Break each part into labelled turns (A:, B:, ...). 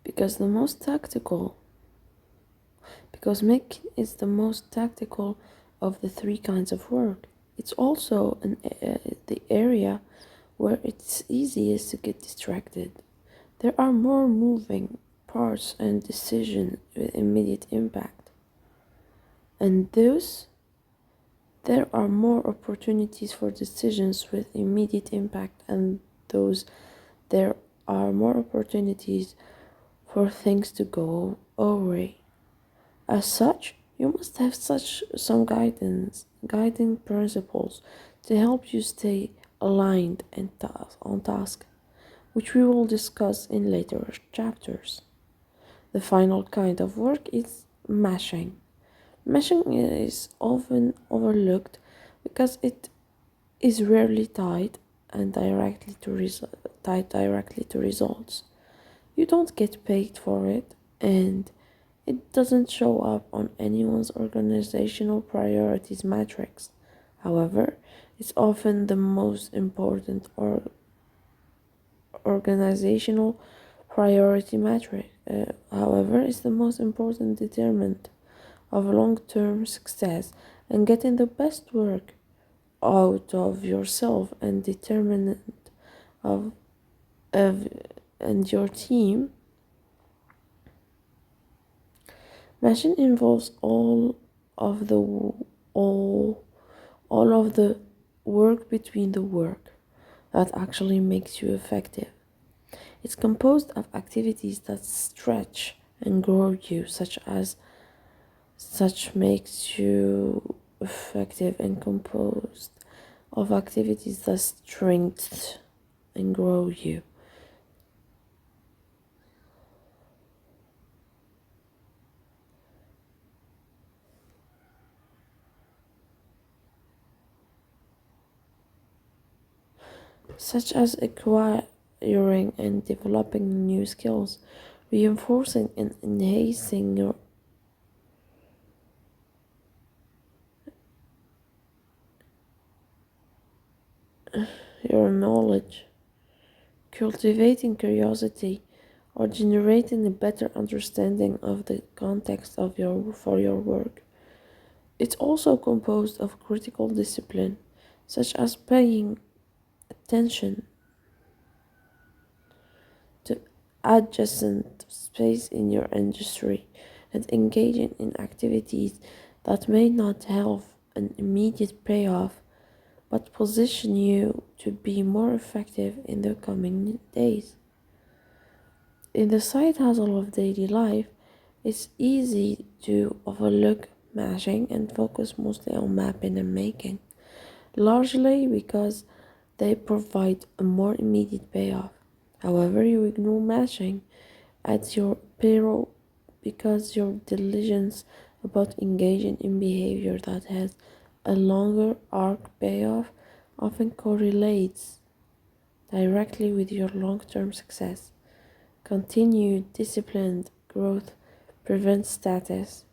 A: because the most tactical because making is the most tactical of the three kinds of work. It's also the area where it's easiest to get distracted. There are more moving parts and decisions with immediate impact, and thus there are more opportunities for decisions with immediate impact, and those there are more opportunities for things to go awry. As such, you must have some guiding principles to help you stay aligned and on task, which we will discuss in later chapters. The final kind of work is mashing. Meshing is often overlooked because it is rarely tied directly to results. You don't get paid for it, and it doesn't show up on anyone's organizational priorities matrix. However, it's often the most important organizational priority metric. However, it's the most important determinant of long-term success and getting the best work out of yourself and determinant of, of and your team. Mashing involves of the all of the work between the work that actually makes you effective. It's composed of activities that stretch and grow you, such makes you effective, and composed of activities that strengthen and grow you. Such as acquiring and developing new skills, reinforcing and enhancing your knowledge, cultivating curiosity, or generating a better understanding of the context of your work. It's also composed of critical discipline, such as paying attention to adjacent space in your industry and engaging in activities that may not have an immediate payoff but position you to be more effective in the coming days. In the side hustle of daily life, it's easy to overlook mashing and focus mostly on mapping and making, largely because they provide a more immediate payoff. However, you ignore mashing at your peril because your diligence about engaging in behavior that has a longer arc payoff often correlates directly with your long-term success. Continued disciplined growth prevents status.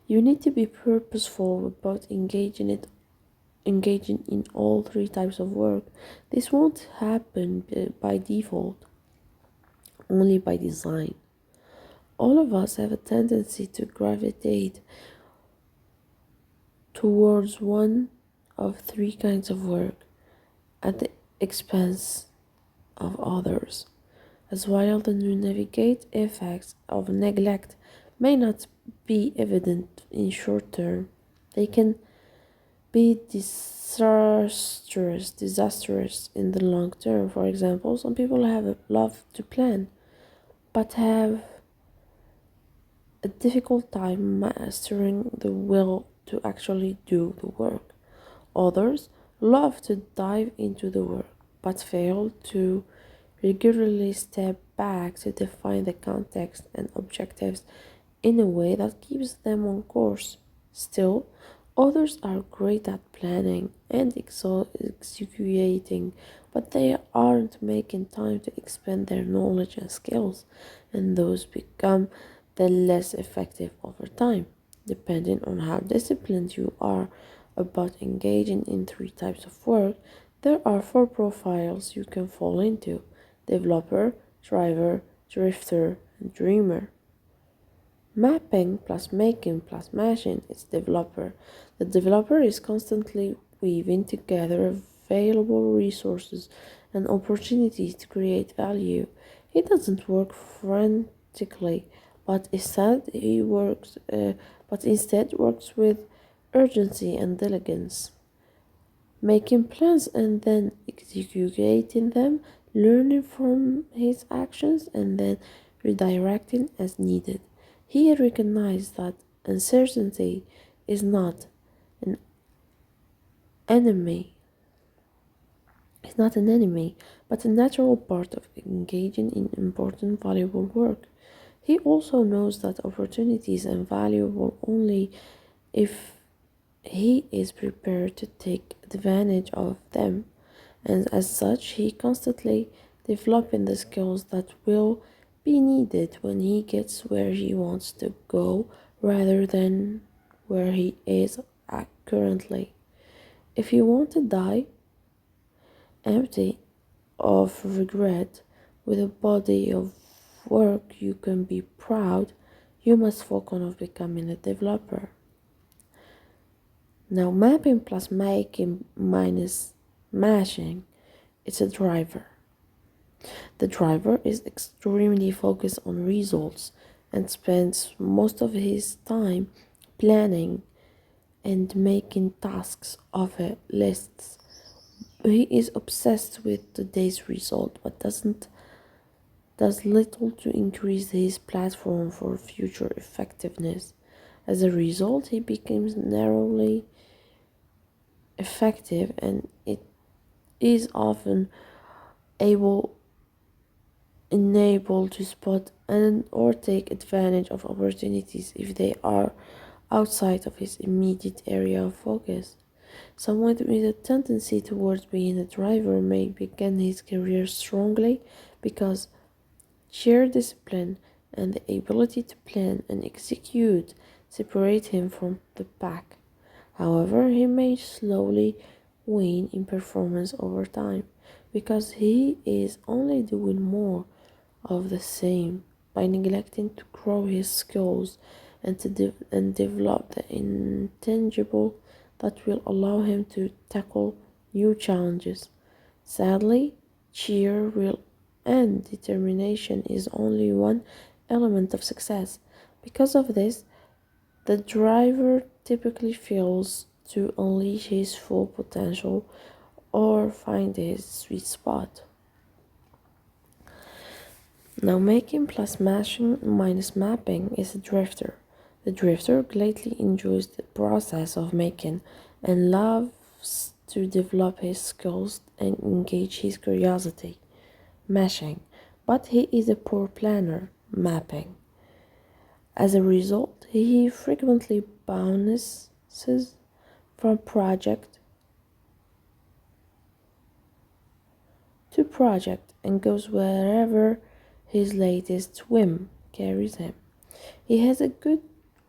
A: You need to be purposeful about engaging in all three types of work. This won't happen by default, only by design. All of us have a tendency to gravitate towards one of three kinds of work at the expense of others. As while the navigate effects of neglect may not be evident in short term, they can be disastrous in the long term. For example, some people love to plan, but have a difficult time mastering the will to actually do the work. Others love to dive into the work, but fail to regularly step back to define the context and objectives in a way that keeps them on course. Still, others are great at planning and executing, but they aren't making time to expand their knowledge and skills, and those become the less effective over time. Depending on how disciplined you are about engaging in three types of work, there are four profiles you can fall into: developer, driver, drifter, and dreamer. Mapping plus making plus mashing is developer. The developer is constantly weaving together available resources and opportunities to create value. He doesn't work frantically, but instead works with urgency and diligence, making plans and then executing them, learning from his actions and then redirecting as needed. He recognized that uncertainty is not an enemy, but a natural part of engaging in important, valuable work. He also knows that opportunities are valuable only if he is prepared to take advantage of them, and as such, he constantly developing the skills that will be needed when he gets where he wants to go rather than where he is at currently. If you want to die empty of regret with a body of work you can be proud, you must focus on becoming a developer. Now, mapping plus making minus mashing, it's a driver. The driver is extremely focused on results and spends most of his time planning and making tasks of lists. He is obsessed with today's result but does little to increase his platform for future effectiveness. As a result, he becomes narrowly effective and it is often enabled to spot and or take advantage of opportunities if they are outside of his immediate area of focus. Someone with a tendency towards being a driver may begin his career strongly because sheer discipline and the ability to plan and execute separate him from the pack. However, he may slowly wane in performance over time because he is only doing more of the same by neglecting to grow his skills and develop the intangible that will allow him to tackle new challenges. Sadly, cheer, will, and determination is only one element of success. Because of this, the driver typically fails to unleash his full potential or find his sweet spot. Now, making plus mashing minus mapping is a drifter. The drifter greatly enjoys the process of making and loves to develop his skills and engage his curiosity, mashing, but he is a poor planner, mapping. As a result, he frequently bounces from project to project and goes wherever his latest whim carries him. He has a good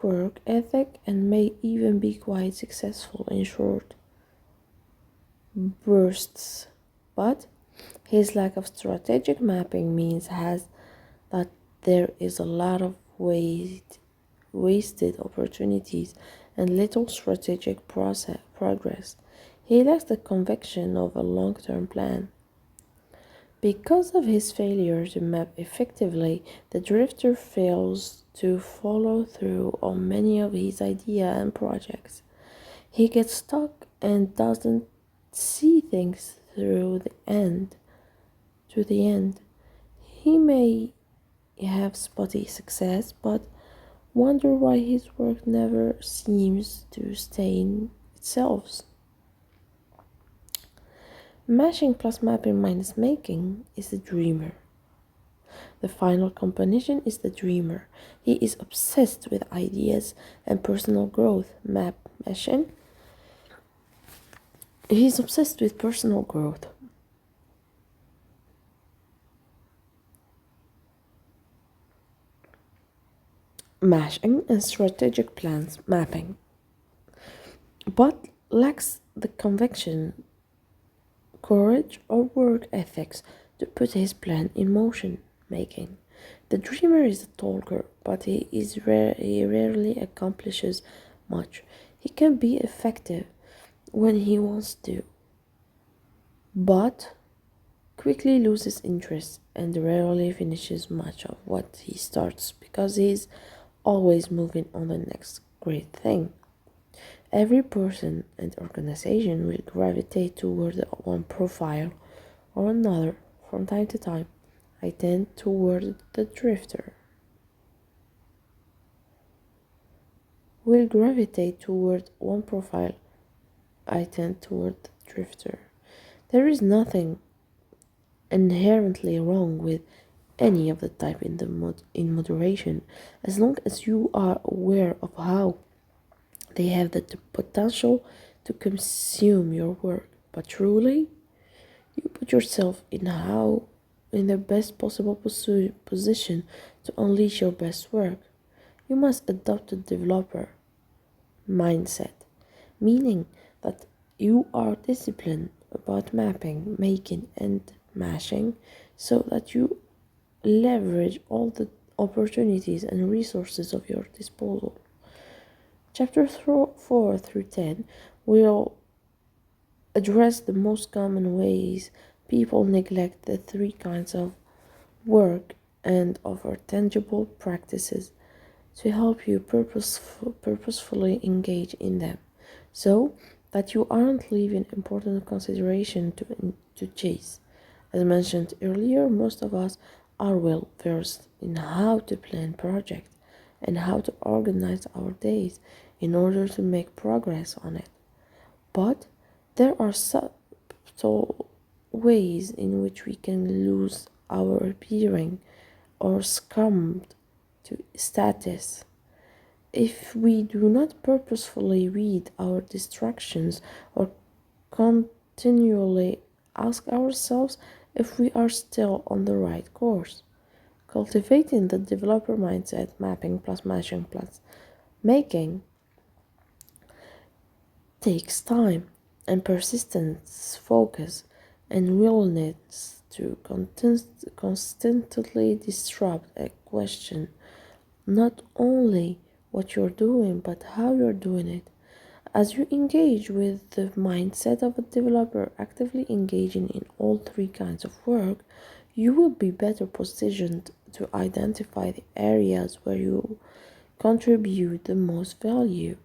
A: work ethic and may even be quite successful in short bursts, but his lack of strategic mapping means that there is a lot of wasted opportunities and little strategic progress. He lacks the conviction of a long-term plan. Because of his failure to map effectively, the drifter fails to follow through on many of his ideas and projects. He gets stuck and doesn't see things through to the end. He may have spotty success, but wonder why his work never seems to sustain itself. Mashing plus mapping minus making is the dreamer. The final combination is the dreamer. He is obsessed with ideas and personal growth. Mashing. He is obsessed with personal growth. Mashing and strategic plans, mapping, but lacks the conviction, courage, or work ethics to put his plan in motion, making. The dreamer is a talker, but he rarely accomplishes much. He can be effective when he wants to, but quickly loses interest and rarely finishes much of what he starts because he's always moving on the next great thing. Every person and organization will gravitate toward one profile or another from time to time. I tend toward the drifter. Will gravitate toward one profile. I tend toward the drifter. There is nothing inherently wrong with any of the type in moderation, as long as you are aware of how they have the potential to consume your work. But truly, you put yourself in the best possible position to unleash your best work. You must adopt a developer mindset, meaning that you are disciplined about mapping, making, and mashing so that you leverage all the opportunities and resources of your disposal. Chapter 4 through 10 will address the most common ways people neglect the three kinds of work and offer tangible practices to help you purposefully engage in them so that you aren't leaving important consideration to chase. As mentioned earlier, most of us are well versed in how to plan projects and how to organize our days in order to make progress on it. But there are subtle ways in which we can lose our bearing or succumb to status if we do not purposefully read our distractions or continually ask ourselves if we are still on the right course. Cultivating the developer mindset, mapping plus mashing plus making, takes time and persistence, focus, and willingness to constantly disrupt a question not only what you're doing but how you're doing it. As you engage with the mindset of a developer, actively engaging in all three kinds of work, you will be better positioned to identify the areas where you contribute the most value,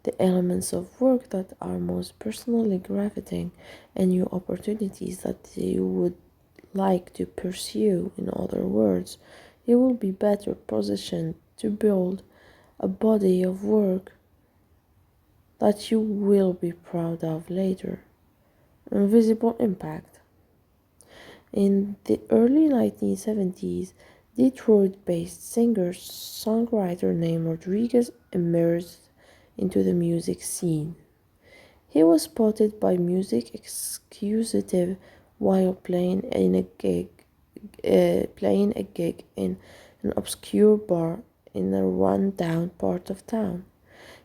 A: the elements of work that are most personally gravitating, and new opportunities that you would like to pursue. In other words, you will be better positioned to build a body of work that you will be proud of later. Invisible impact. In the early 1970s, Detroit-based singer-songwriter named Rodriguez emerged into the music scene. He was spotted by music executive while playing a gig in an obscure bar in a run-down part of town.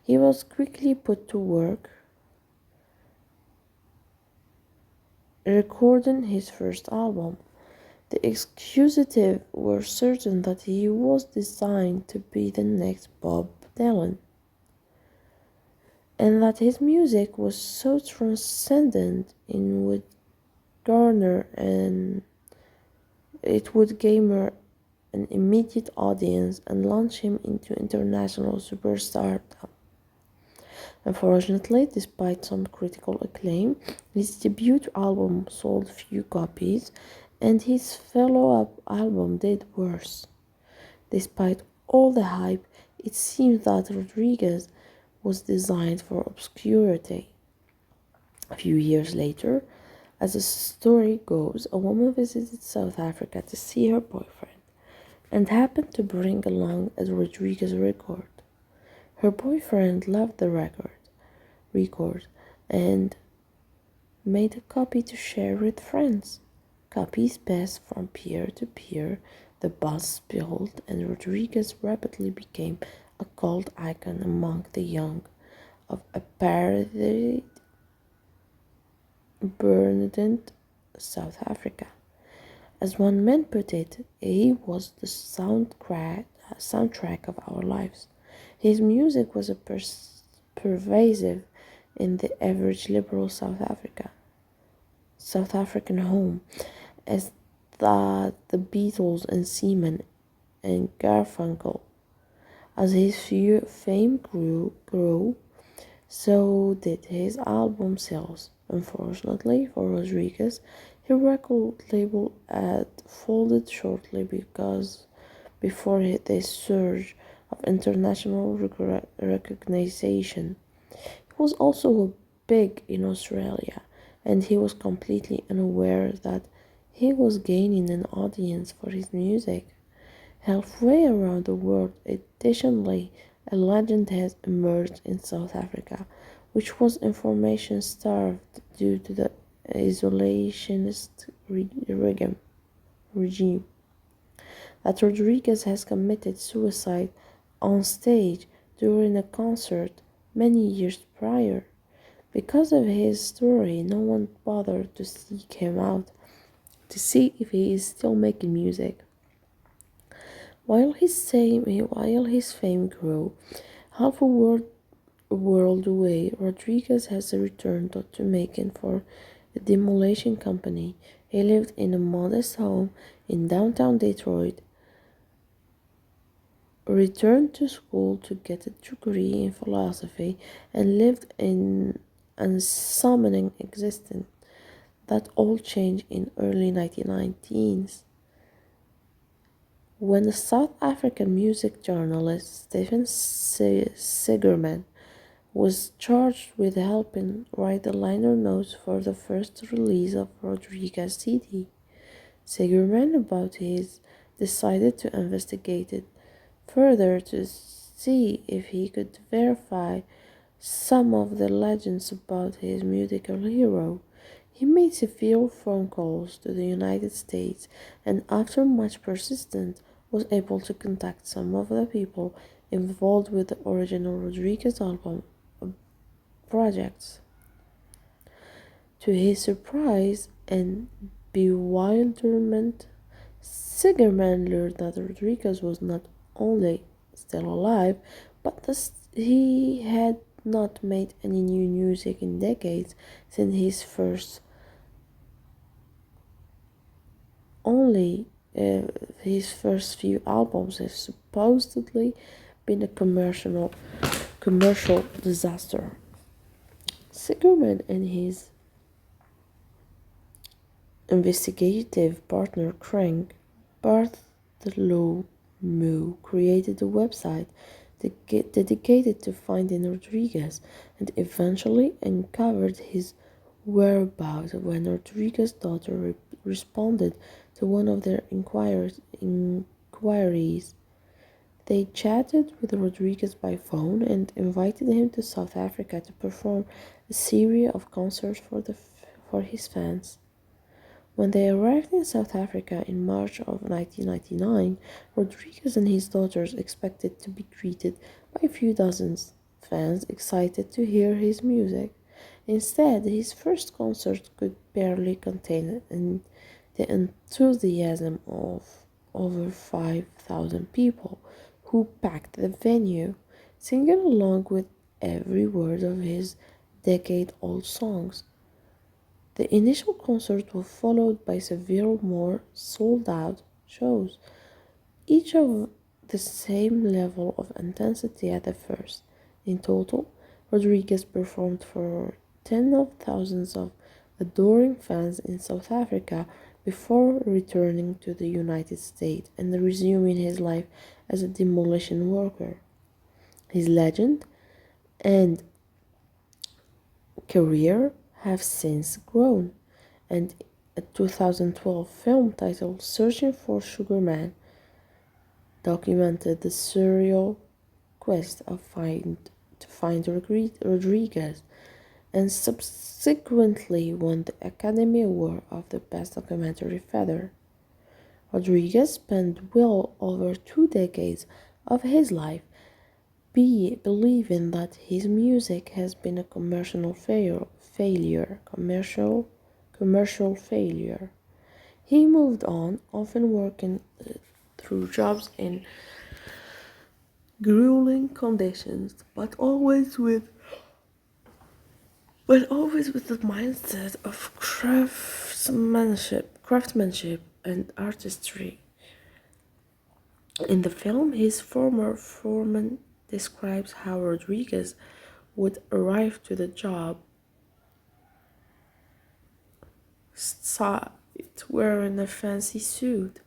A: He was quickly put to work recording his first album. The executive were certain that he was destined to be the next Bob Dylan, and that his music was so transcendent it would garner an immediate audience and launch him into international superstardom. Unfortunately, despite some critical acclaim, his debut album sold few copies, and his follow-up album did worse. Despite all the hype, it seems that Rodriguez was designed for obscurity. A few years later, as the story goes, a woman visited South Africa to see her boyfriend and happened to bring along a Rodriguez record. Her boyfriend loved the record and made a copy to share with friends. Copies passed from peer to peer, the buzz built, and Rodriguez rapidly became a cult icon among the young of apartheid burdened South Africa. As one man put it, he was the soundtrack of our lives. His music was pervasive in the average liberal South African home, as that the Beatles and Seaman and Garfunkel. As his fame grew, so did his album sales. Unfortunately for Rodriguez, his record label had folded shortly because before this surge of international recognition. He was also big in Australia, and he was completely unaware that he was gaining an audience for his music. Halfway around the world, additionally, a legend has emerged in South Africa, which was information starved due to the isolationist regime. That Rodriguez has committed suicide on stage during a concert many years prior. Because of his story, no one bothered to seek him out to see if he is still making music. While his fame grew, half a world away, Rodriguez has returned to Jamaican for a demolition company. He lived in a modest home in downtown Detroit, returned to school to get a degree in philosophy, and lived in an summoning existence. That all changed in early 1990s when the South African music journalist Stephen Sigerman was charged with helping write the liner notes for the first release of Rodriguez's CD. Sigerman about his decided to investigate it further to see if he could verify some of the legends about his musical hero. He made several phone calls to the United States and after much persistence was able to contact some of the people involved with the original Rodriguez album projects. To his surprise and bewilderment, Sigerman learned that Rodriguez was not only still alive, but that he had not made any new music in decades since only his first few albums have supposedly been a commercial disaster. Sigerman and his investigative partner Craig Bartholomew created a website dedicated to finding Rodriguez and eventually uncovered his whereabouts when Rodriguez's daughter responded to one of their inquiries. They chatted with Rodriguez by phone and invited him to South Africa to perform a series of concerts for his fans. When they arrived in South Africa in March of 1999, Rodriguez and his daughters expected to be greeted by a few dozen fans excited to hear his music. Instead, his first concert could barely contain the enthusiasm of over 5,000 people who packed the venue, singing along with every word of his decade-old songs. The initial concert was followed by several more sold-out shows, each of the same level of intensity as the first. In total, Rodriguez performed for tens of thousands of adoring fans in South Africa before returning to the United States and resuming his life as a demolition worker. His legend and career have since grown, and a 2012 film titled Searching for Sugar Man documented the surreal quest to find Rodriguez and subsequently won the Academy Award of the Best Documentary Feather. Rodriguez spent well over 2 decades of his life believing that his music has been a commercial failure. He moved on, often working through jobs in grueling conditions, but always with the mindset of craftsmanship and artistry. In the film, his former foreman describes how Rodriguez would arrive to the job site wearing a fancy suit,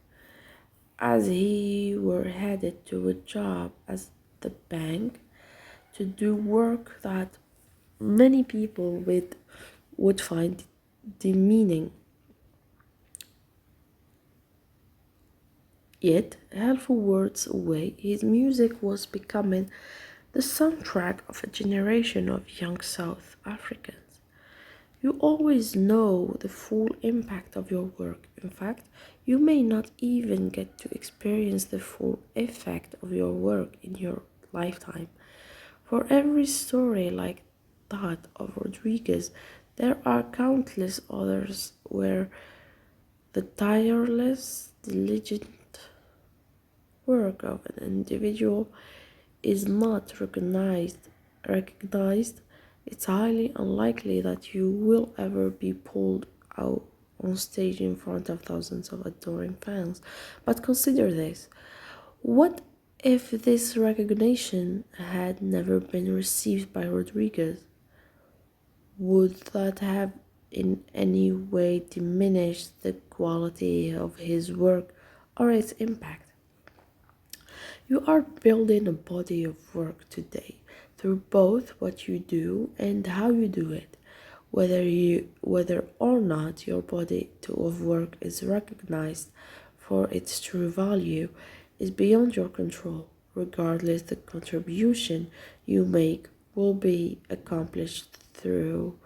A: as he were headed to a job at the bank to do work that many people would find demeaning. Yet, helpful words away, his music was becoming the soundtrack of a generation of young South Africans. You always know the full impact of your work. In fact, you may not even get to experience the full effect of your work in your lifetime. For every story like that of Rodriguez, there are countless others where the tireless, diligent work of an individual is not recognized, it's highly unlikely that you will ever be pulled out on stage in front of thousands of adoring fans. But consider this. What if this recognition had never been received by Rodriguez? Would that have in any way diminished the quality of his work or its impact? You are building a body of work today through both what you do and how you do it. Whether or not your of work is recognized for its true value is beyond your control. Regardless, the contribution you make will be accomplished through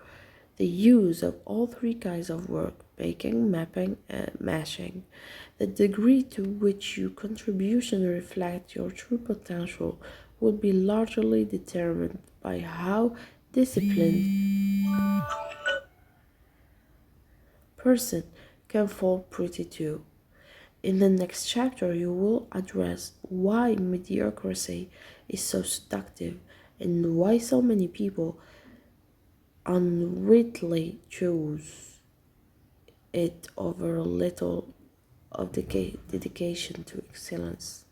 A: the use of all three kinds of work: baking, mapping, and mashing. The degree to which your contribution reflects your true potential will be largely determined by how disciplined person can fall pretty to. In the next chapter, you will address why mediocrity is so seductive and why so many people unwittingly choose it over a little of dedication to excellence.